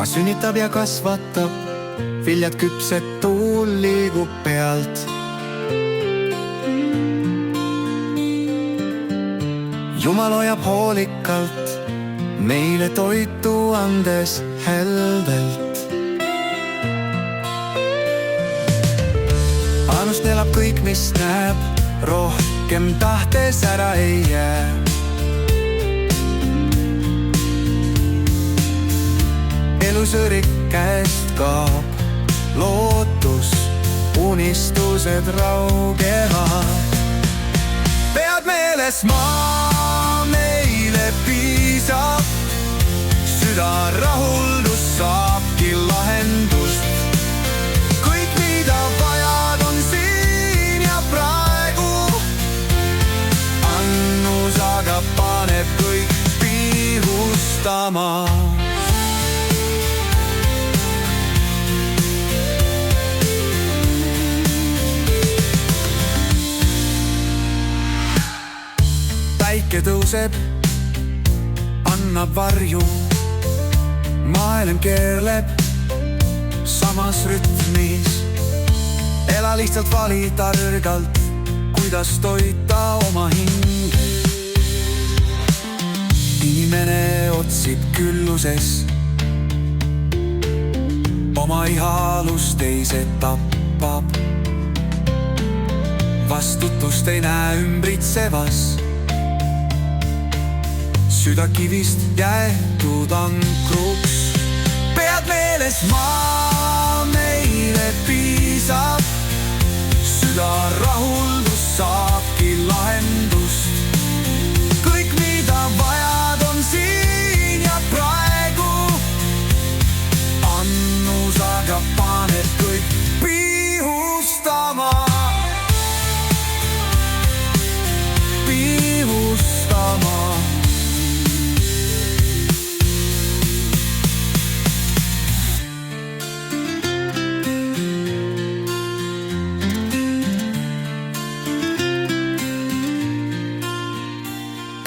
maa sünnitab ja kasvatab, viljad küpsed, tuul liigub pealt. Jumal hoiab hoolikalt, meile toitu andes heldelt. Ainust elab kõik, mis näeb, rohkem tahtes ära ei jää. Elusõrik käest kaob, lootus, unistused raugevad. Pead meeles, maa meile piisab, süda rahuldus saabki lahendust. Kõik, mida vajad, on siin ja praegu. Annus aga paneb kõik pihustama. Päike tõuseb, annab varju, maailm keerleb samas rütmis. Ela lihtsalt vali targalt, kuidas toita oma hinge. Inimene otsib külluses, oma ihalust teised tappab. Vastutust ei näe ümbritsevas, süda kivist jäetud ankruks. Pead meeles, maa meile piisab, süda rahuldus saabki lahendust. Kõik, mida vajad, on siin ja praegu. Annus aga paneb kõik pihustama. Pihustama.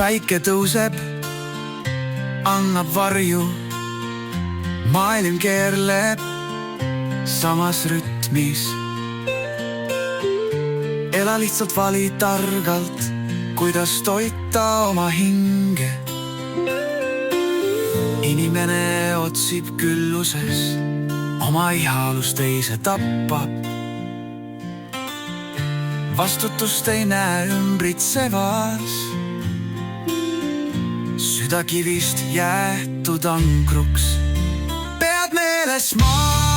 Päike tõuseb, annab varju, maailm keerleb samas rütmis. Ela lihtsalt vali targalt, kuidas toita oma hinge. Inimene otsib külluses, oma ihalust teise tappab. Vastutust ei näe ümbritsevas, süda kivist jäetud ankruks. Pead meeles, maa